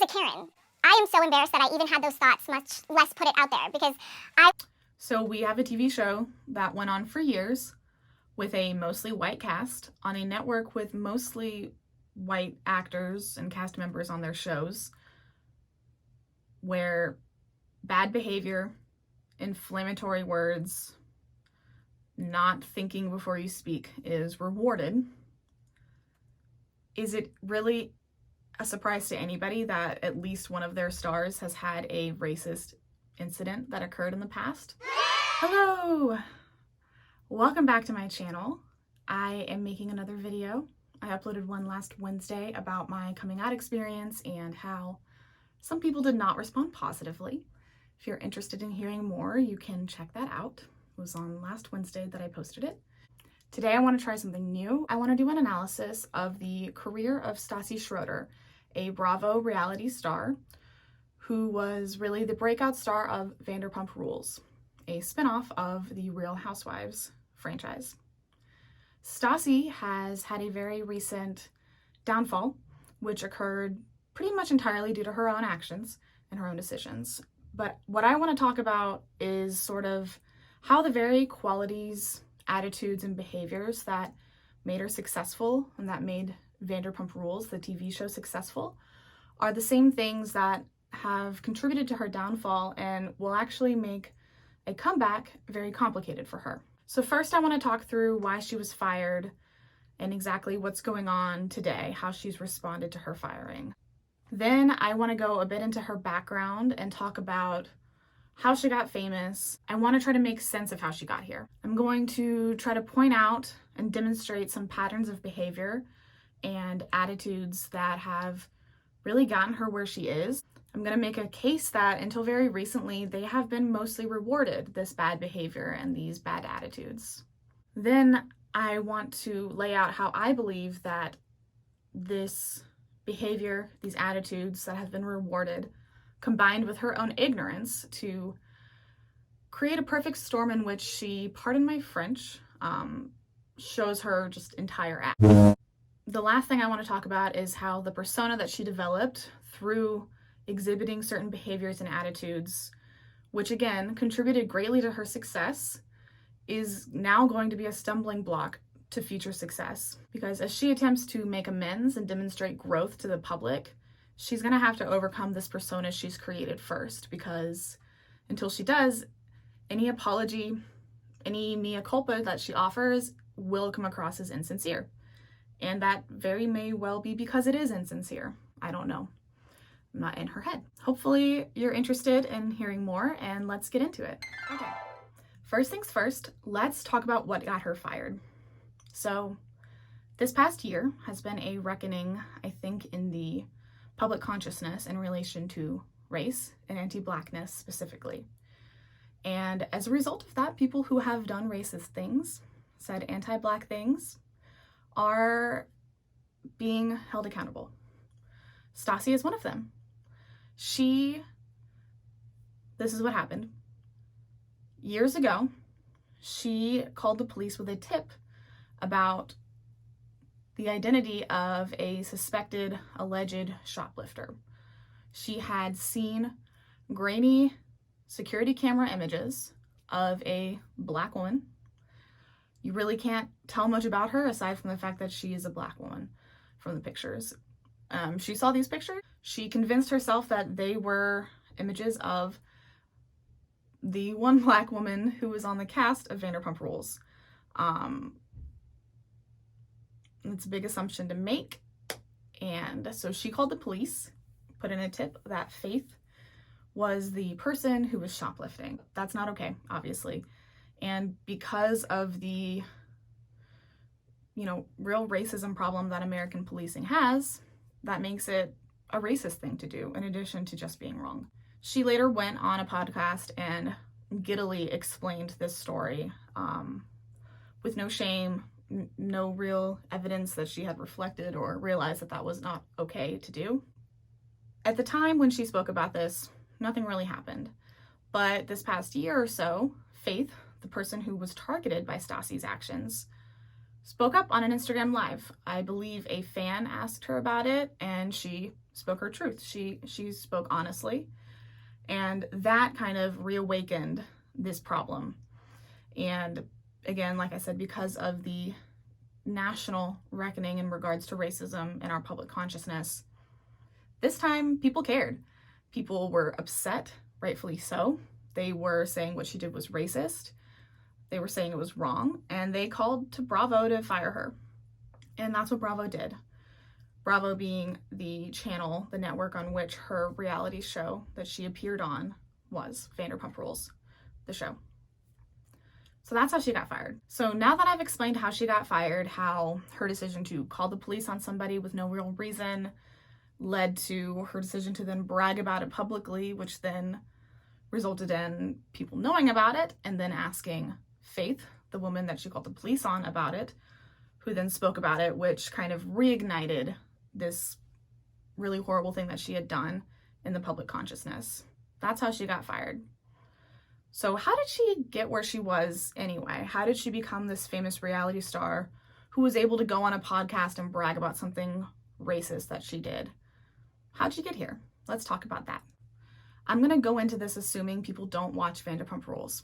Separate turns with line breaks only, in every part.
a Karen. I am so embarrassed that I even had those thoughts, much less put it out there, because
So we have a TV show that went on for years with a mostly white cast on a network with mostly white actors and cast members on their shows, where bad behavior, inflammatory words, not thinking before you speak is rewarded. Is it really a surprise to anybody that at least one of their stars has had a racist incident that occurred in the past? Hello! Welcome back to my channel. I am making another video. I uploaded one last Wednesday about my coming out experience and how some people did not respond positively. If you're interested in hearing more, you can check that out. It was on last Wednesday that I posted it. Today I want to try something new. I want to do an analysis of the career of Stassi Schroeder, a Bravo reality star who was really the breakout star of Vanderpump Rules, a spinoff of the Real Housewives franchise. Stassi has had a very recent downfall, which occurred pretty much entirely due to her own actions and her own decisions. But what I want to talk about is sort of how the very qualities, attitudes, and behaviors that made her successful and that made Vanderpump Rules, the TV show, successful, are the same things that have contributed to her downfall and will actually make a comeback very complicated for her. So first I want to talk through why she was fired and exactly what's going on today, how she's responded to her firing. Then I want to go a bit into her background and talk about how she got famous. I want to try to make sense of how she got here. I'm going to try to point out and demonstrate some patterns of behavior and attitudes that have really gotten her where she is. I'm going to make a case that until very recently, they have been mostly rewarded, this bad behavior and these bad attitudes. Then I want to lay out how I believe that this behavior, these attitudes that have been rewarded, combined with her own ignorance to create a perfect storm in which she, pardon my French, shows her just entire act. The last thing I want to talk about is how the persona that she developed through exhibiting certain behaviors and attitudes, which again contributed greatly to her success, is now going to be a stumbling block to future success. Because as she attempts to make amends and demonstrate growth to the public, she's going to have to overcome this persona she's created first, because until she does, any apology, any mea culpa that she offers will come across as insincere. And that very may well be because it is insincere. I don't know. I'm not in her head. Hopefully you're interested in hearing more, and let's get into it. Okay, first things first, let's talk about what got her fired. So this past year has been a reckoning, I think, in the public consciousness in relation to race and anti-Blackness specifically. And as a result of that, people who have done racist things, said anti-Black things, are being held accountable. Stassi is one of them. This is what happened. Years ago, she called the police with a tip about the identity of a suspected, alleged shoplifter. She had seen grainy security camera images of a Black woman. You really can't tell much about her aside from the fact that she is a Black woman from the pictures. She saw these pictures. She convinced herself that they were images of the one Black woman who was on the cast of Vanderpump Rules. It's a big assumption to make. And so she called the police, put in a tip that Faith was the person who was shoplifting. That's not okay, obviously. And because of the, real racism problem that American policing has, that makes it a racist thing to do, in addition to just being wrong. She later went on a podcast and giddily explained this story with no shame, no real evidence that she had reflected or realized that that was not okay to do. At the time when she spoke about this, nothing really happened. But this past year or so, Faith, the person who was targeted by Stassi's actions, spoke up on an Instagram Live. I believe a fan asked her about it, and she spoke her truth. She spoke honestly, and that kind of reawakened this problem. And again, like I said, because of the national reckoning in regards to racism in our public consciousness, this time people cared. People were upset, rightfully so. They were saying what she did was racist. They were saying it was wrong, and they called to Bravo to fire her. And that's what Bravo did. Bravo being the channel, the network on which her reality show that she appeared on was, Vanderpump Rules, the show. So that's how she got fired. So now that I've explained how she got fired, how her decision to call the police on somebody with no real reason led to her decision to then brag about it publicly, which then resulted in people knowing about it and then asking Faith, the woman that she called the police on, about it, who then spoke about it, which kind of reignited this really horrible thing that she had done in the public consciousness. That's how she got fired. So how did she get where she was anyway? How did she become this famous reality star who was able to go on a podcast and brag about something racist that she did? How'd she get here? Let's talk about that. I'm going to go into this assuming people don't watch Vanderpump Rules.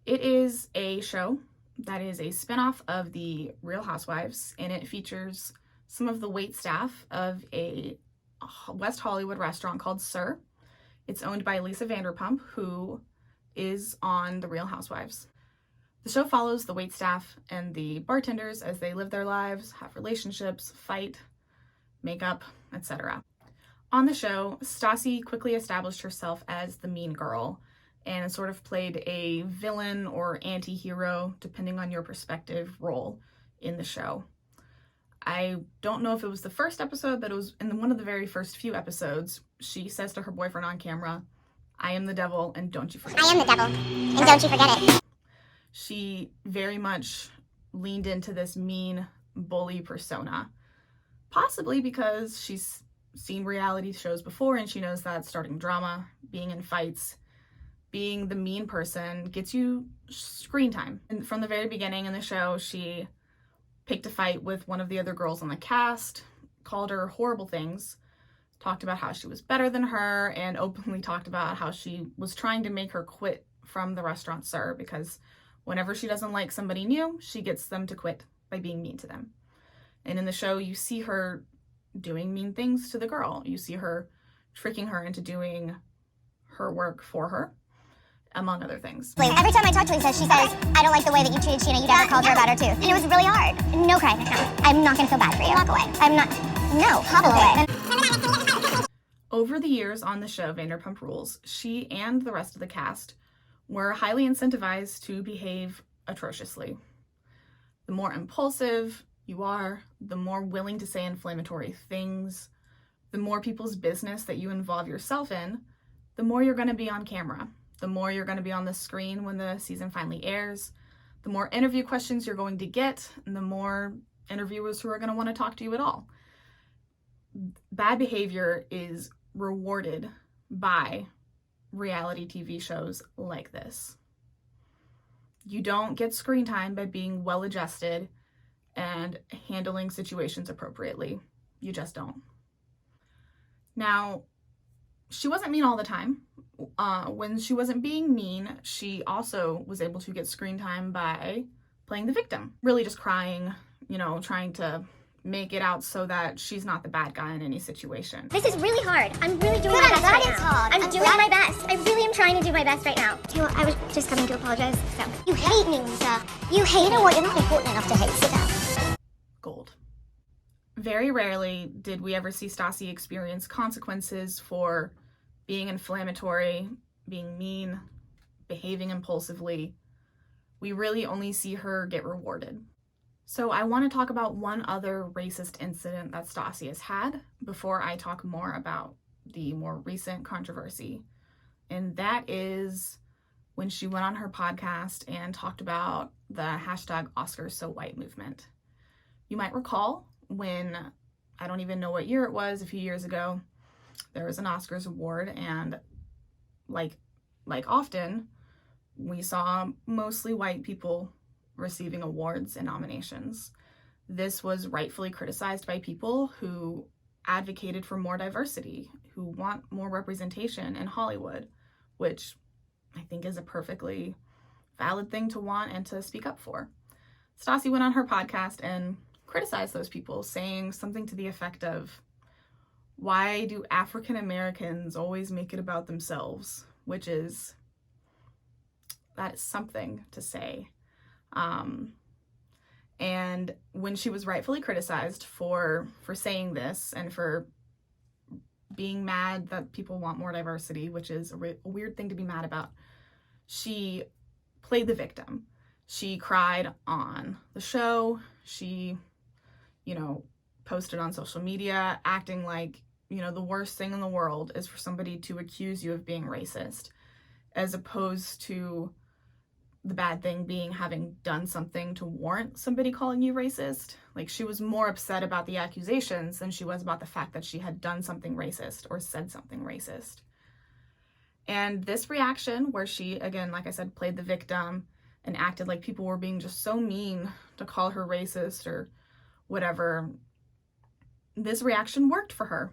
It is a show that is a spinoff of the Real Housewives, and it features some of the wait staff of a West Hollywood restaurant called Sir. It's owned by Lisa Vanderpump, who is on the Real Housewives. The show follows the wait staff and the bartenders as they live their lives, have relationships, fight, make up, etc. On the show, Stassi quickly established herself as the mean girl and sort of played a villain or anti-hero, depending on your perspective, role in the show. I don't know if it was the first episode, but it was in one of the very first few episodes. She says to her boyfriend on camera, "I am the devil, and don't you forget it."
I am the devil, and don't you forget it.
She very much leaned into this mean bully persona, possibly because she's seen reality shows before and she knows that starting drama, being in fights, being the mean person gets you screen time. And from the very beginning in the show, she picked a fight with one of the other girls on the cast, called her horrible things, talked about how she was better than her, and openly talked about how she was trying to make her quit from the restaurant Sir, because whenever she doesn't like somebody new, she gets them to quit by being mean to them. And in the show, you see her doing mean things to the girl. You see her tricking her into doing her work for her, among other things.
Every time I talk to Lisa, she says, "I don't like the way that you treated Sheena. You never called her about her tooth." And it was really hard. No cry, no. I'm not gonna feel bad for you. Walk away. I'm not. No, hobble away.
Over the years on the show Vanderpump Rules, she and the rest of the cast were highly incentivized to behave atrociously. The more impulsive you are, the more willing to say inflammatory things, the more people's business that you involve yourself in, the more you're going to be on camera, the more you're going to be on the screen when the season finally airs, the more interview questions you're going to get, and the more interviewers who are going to want to talk to you at all. Bad behavior is rewarded by reality TV shows like this. You don't get screen time by being well-adjusted and handling situations appropriately. You just don't. Now, she wasn't mean all the time. When she wasn't being mean, she also was able to get screen time by playing the victim. Really just crying, trying to make it out so that she's not the bad guy in any situation.
This is really hard. I'm really doing my best right now. I'm doing my best. I really am trying to do my best right now. I was just coming to apologize. So you hate me, Lisa. You hate. You know what? You're not important enough to hate. Sit down.
Gold. Very rarely did we ever see Stassi experience consequences for being inflammatory, being mean, behaving impulsively. We really only see her get rewarded. So I want to talk about one other racist incident that Stassi has had before I talk more about the more recent controversy. And that is when she went on her podcast and talked about the hashtag #OscarsSoWhite movement. You might recall when, I don't even know what year it was, a few years ago, there was an Oscars award, and like often, we saw mostly white people receiving awards and nominations. This was rightfully criticized by people who advocated for more diversity, who want more representation in Hollywood, which I think is a perfectly valid thing to want and to speak up for. Stassi went on her podcast and criticized those people, saying something to the effect of, "Why do African Americans always make it about themselves?" Which is, that is something to say. And when she was rightfully criticized for saying this and for being mad that people want more diversity, which is a weird thing to be mad about, she played the victim. She cried on the show. She, posted on social media acting like, the worst thing in the world is for somebody to accuse you of being racist, as opposed to the bad thing being having done something to warrant somebody calling you racist. Like, she was more upset about the accusations than she was about the fact that she had done something racist or said something racist. And this reaction, where she, again, like I said, played the victim and acted like people were being just so mean to call her racist or whatever, this reaction worked for her.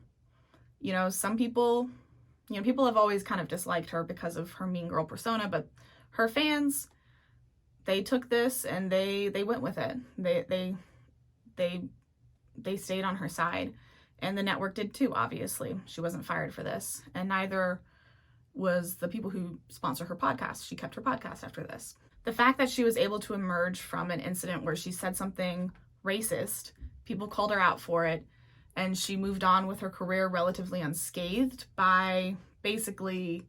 Some people, people have always kind of disliked her because of her mean girl persona, but her fans, they took this and they went with it. They stayed on her side, and the network did too, obviously. She wasn't fired for this, and neither was the people who sponsor her podcast. She kept her podcast after this. The fact that she was able to emerge from an incident where she said something racist, people called her out for it, and she moved on with her career relatively unscathed by basically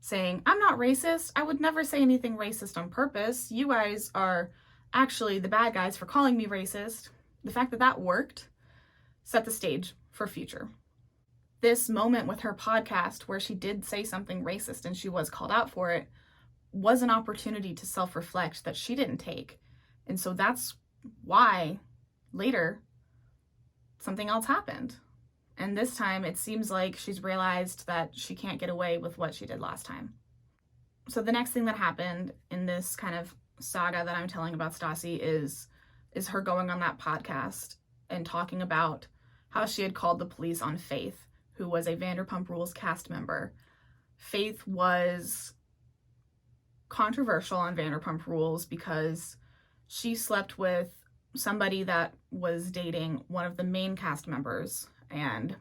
saying, "I'm not racist. I would never say anything racist on purpose. You guys are actually the bad guys for calling me racist." The fact that that worked set the stage for future. This moment with her podcast where she did say something racist and she was called out for it was an opportunity to self-reflect that she didn't take. And so that's why later something else happened. And this time it seems like she's realized that she can't get away with what she did last time. So the next thing that happened in this kind of saga that I'm telling about Stassi is her going on that podcast and talking about how she had called the police on Faith, who was a Vanderpump Rules cast member. Faith was controversial on Vanderpump Rules because she slept with somebody that was dating one of the main cast members, and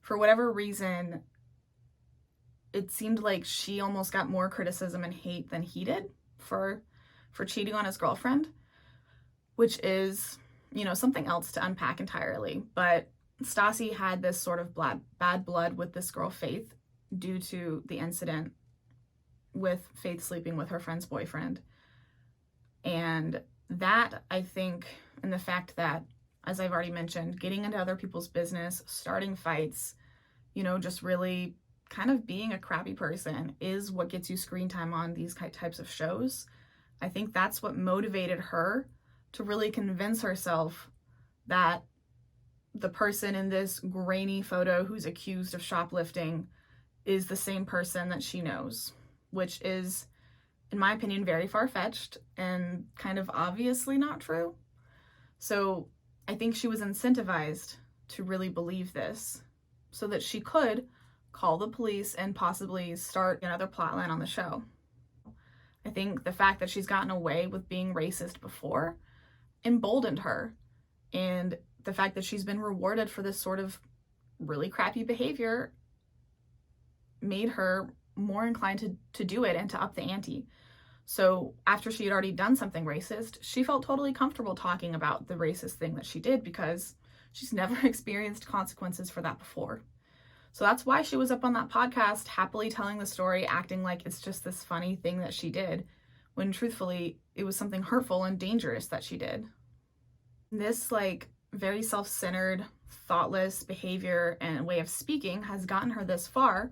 for whatever reason it seemed like she almost got more criticism and hate than he did for cheating on his girlfriend, which is, something else to unpack entirely. But Stassi had this sort of bad blood with this girl Faith due to the incident with Faith sleeping with her friend's boyfriend. And that, I think, and the fact that, as I've already mentioned, getting into other people's business, starting fights, just really kind of being a crappy person is what gets you screen time on these types of shows. I think that's what motivated her to really convince herself that the person in this grainy photo who's accused of shoplifting is the same person that she knows, which is, in my opinion, very far-fetched and kind of obviously not true. So I think she was incentivized to really believe this so that she could call the police and possibly start another plotline on the show. I think the fact that she's gotten away with being racist before emboldened her, and the fact that she's been rewarded for this sort of really crappy behavior made her more inclined to do it and to up the ante. So after she had already done something racist, she felt totally comfortable talking about the racist thing that she did because she's never experienced consequences for that before. So that's why she was up on that podcast happily telling the story, acting like it's just this funny thing that she did, when truthfully it was something hurtful and dangerous that she did. This very self-centered, thoughtless behavior and way of speaking has gotten her this far,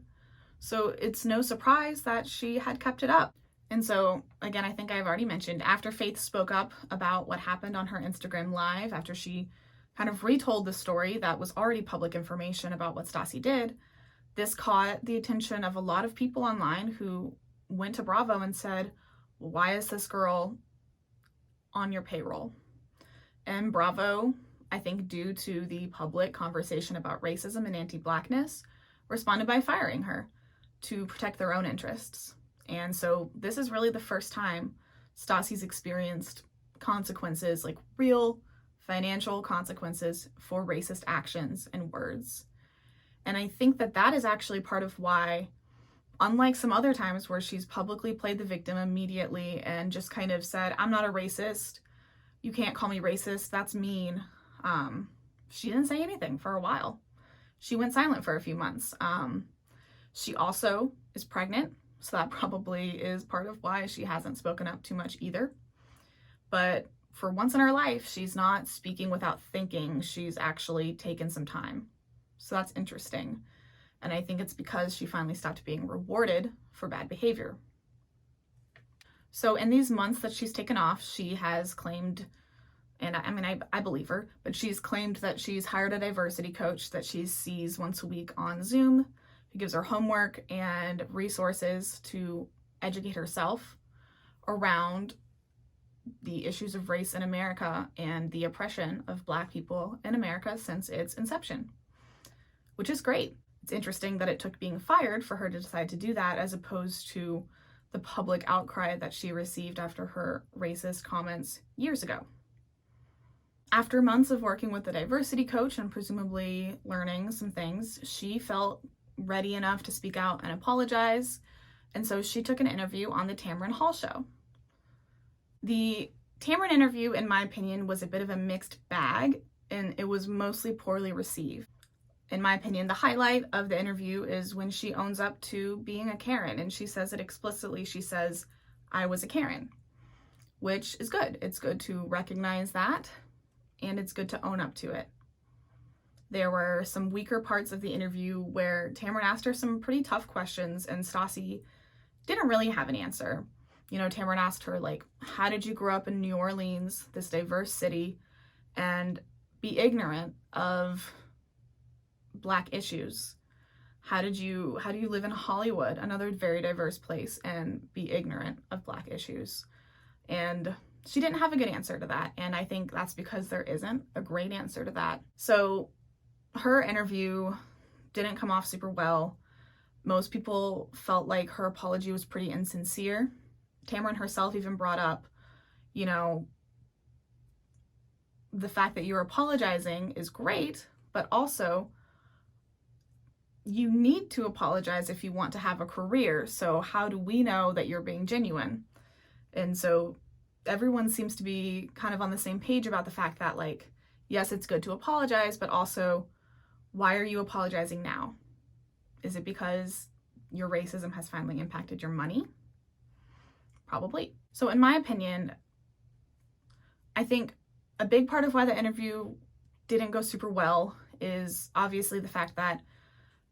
so it's no surprise that she had kept it up. And so, again, I think I've already mentioned, after Faith spoke up about what happened on her Instagram Live, after she kind of retold the story that was already public information about what Stassi did, this caught the attention of a lot of people online who went to Bravo and said, "Why is this girl on your payroll?" And Bravo, I think due to the public conversation about racism and anti-Blackness, responded by firing her to protect their own interests. And so this is really the first time Stassi's experienced consequences, like real financial consequences for racist actions and words. And I think that that is actually part of why, unlike some other times where she's publicly played the victim immediately and just kind of said, I'm not a racist, you can't call me racist, that's mean, she didn't say anything for a while. She went silent for a few months. She also is pregnant, so that probably is part of why she hasn't spoken up too much either. But for once in her life, she's not speaking without thinking. She's actually taken some time. So that's interesting. And I think it's because she finally stopped being rewarded for bad behavior. So in these months that she's taken off, she has claimed, and I believe her, but she's claimed that she's hired a diversity coach that she sees once a week on Zoom, who gives her homework and resources to educate herself around the issues of race in America and the oppression of Black people in America since its inception, which is great. It's interesting that it took being fired for her to decide to do that, as opposed to the public outcry that she received after her racist comments years ago. After months of working with the diversity coach and presumably learning some things, she felt ready enough to speak out and apologize, and so she took an interview on the Tamron Hall show. The Tamron interview, in my opinion, was a bit of a mixed bag, and it was mostly poorly received. In my opinion, the highlight of the interview is when she owns up to being a Karen, and she says it explicitly. She says, I was a Karen, which is good. It's good to recognize that, and it's good to own up to it. There were some weaker parts of the interview where Tamron asked her some pretty tough questions, and Stassi didn't really have an answer. You know, Tamron asked her, like, how did you grow up in New Orleans, this diverse city, and be ignorant of Black issues? How do you live in Hollywood, another very diverse place, and be ignorant of Black issues? And she didn't have a good answer to that, and I think that's because there isn't a great answer to that. So her interview didn't come off super well. Most people felt like her apology was pretty insincere. Tamron herself even brought up, you know, the fact that you're apologizing is great, but also you need to apologize if you want to have a career. So how do we know that you're being genuine? And so everyone seems to be kind of on the same page about the fact that, like, yes, it's good to apologize, but also, why are you apologizing now? Is it because your racism has finally impacted your money? Probably. So in my opinion, I think a big part of why the interview didn't go super well is obviously the fact that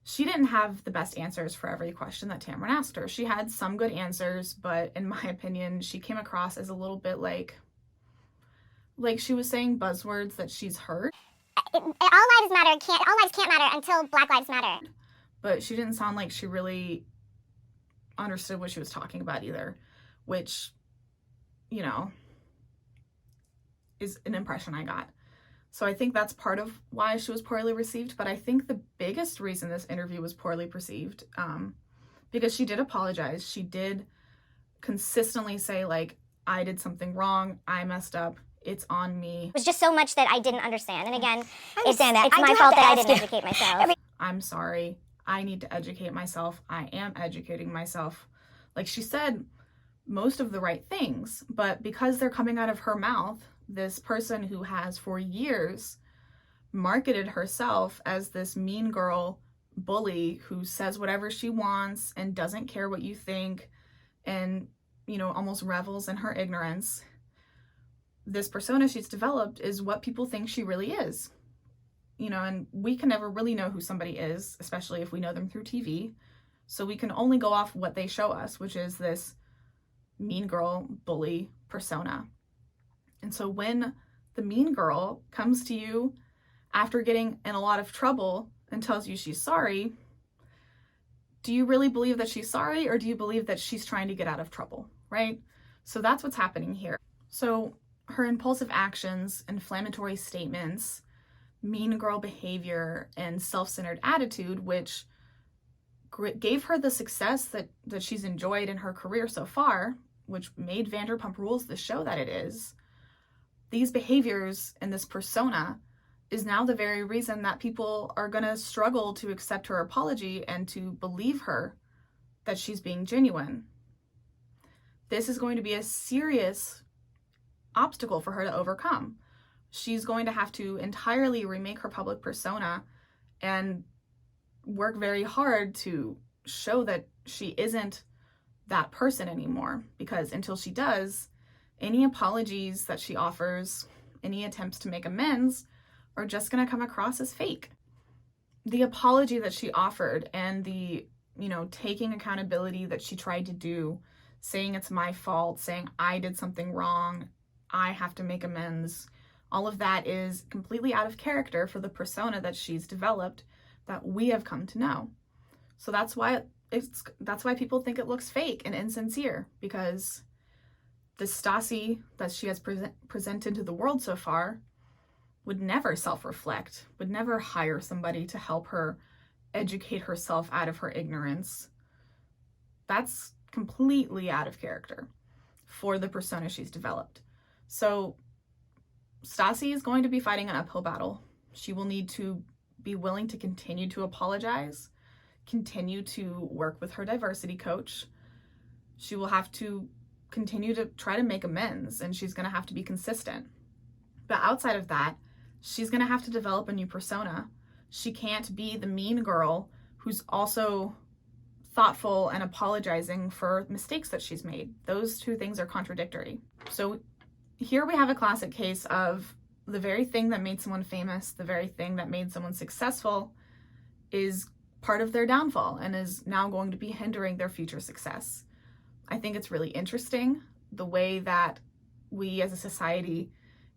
she didn't have the best answers for every question that Tamron asked her. She had some good answers, but in my opinion, she came across as a little bit like she was saying buzzwords that she's heard.
All lives matter. All lives can't matter until Black lives matter.
But she didn't sound like she really understood what she was talking about either, which, you know, is an impression I got. So I think that's part of why she was poorly received. But I think the biggest reason this interview was poorly perceived, because she did apologize. She did consistently say, like, I did something wrong. I messed up. It's on me.
It was just so much that I didn't understand. And again, it's my fault that I didn't educate myself.
I'm sorry. I need to educate myself. I am educating myself. Like, she said most of the right things, but because they're coming out of her mouth, this person who has for years marketed herself as this mean girl bully who says whatever she wants and doesn't care what you think and, you know, almost revels in her ignorance, this persona she's developed is what people think she really is. You know, and we can never really know who somebody is, especially if we know them through TV. So we can only go off what they show us, which is this mean girl bully persona. And so when the mean girl comes to you after getting in a lot of trouble and tells you she's sorry, do you really believe that she's sorry, or do you believe that she's trying to get out of trouble, right? So that's what's happening here. So her impulsive actions, inflammatory statements, mean girl behavior and self-centered attitude, which gave her the success that she's enjoyed in her career so far, which made Vanderpump Rules the show that it is. These behaviors and this persona is now the very reason that people are going to struggle to accept her apology and to believe her that she's being genuine. This is going to be a serious obstacle for her to overcome. She's going to have to entirely remake her public persona and work very hard to show that she isn't that person anymore, because until she does, any apologies that she offers, any attempts to make amends are just going to come across as fake. The apology that she offered and the, taking accountability that she tried to do, saying it's my fault, saying I did something wrong, I have to make amends, all of that is completely out of character for the persona that she's developed that we have come to know. So that's why people think it looks fake and insincere, because the Stassi that she has presented to the world so far would never self-reflect, would never hire somebody to help her educate herself out of her ignorance. That's completely out of character for the persona she's developed. So Stassi is going to be fighting an uphill battle. She will need to be willing to continue to apologize, continue to work with her diversity coach. She will have to continue to try to make amends, and she's going to have to be consistent. But outside of that, she's going to have to develop a new persona. She can't be the mean girl who's also thoughtful and apologizing for mistakes that she's made. Those two things are contradictory. So here we have a classic case of the very thing that made someone famous, the very thing that made someone successful, is part of their downfall and is now going to be hindering their future success. I think it's really interesting the way that we as a society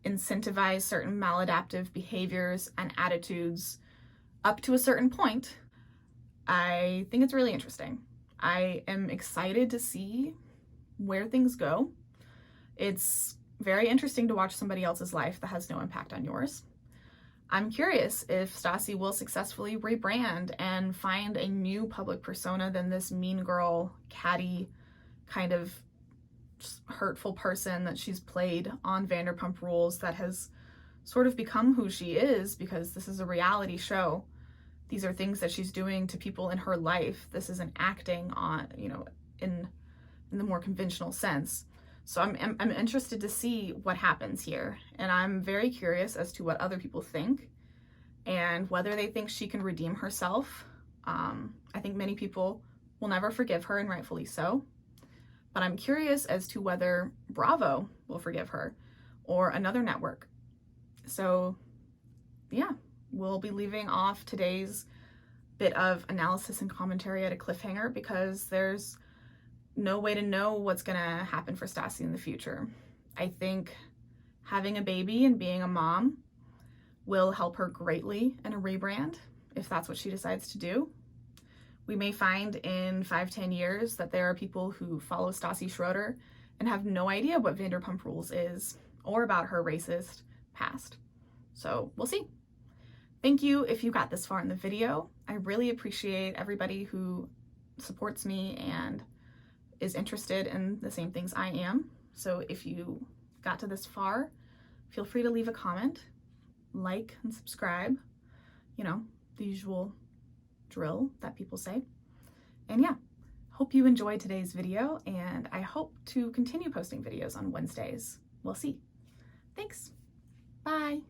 incentivize certain maladaptive behaviors and attitudes up to a certain point. I think it's really interesting. I am excited to see where things go. It's very interesting to watch somebody else's life that has no impact on yours. I'm curious if Stassi will successfully rebrand and find a new public persona than this mean girl, catty, kind of hurtful person that she's played on Vanderpump Rules that has sort of become who she is, because this is a reality show. These are things that she's doing to people in her life. This isn't acting on, in the more conventional sense. So I'm interested to see what happens here, and I'm very curious as to what other people think and whether they think she can redeem herself. I think many people will never forgive her, and rightfully so, but I'm curious as to whether Bravo will forgive her or another network. So yeah, we'll be leaving off today's bit of analysis and commentary at a cliffhanger, because there's no way to know what's gonna happen for Stassi in the future. I think having a baby and being a mom will help her greatly in a rebrand, if that's what she decides to do. We may find in 5-10 years that there are people who follow Stassi Schroeder and have no idea what Vanderpump Rules is or about her racist past. So we'll see. Thank you if you got this far in the video. I really appreciate everybody who supports me and is interested in the same things I am. So if you got to this far, feel free to leave a comment, like and subscribe, the usual drill that people say. And yeah, hope you enjoyed today's video, and I hope to continue posting videos on Wednesdays. We'll see. Thanks. Bye.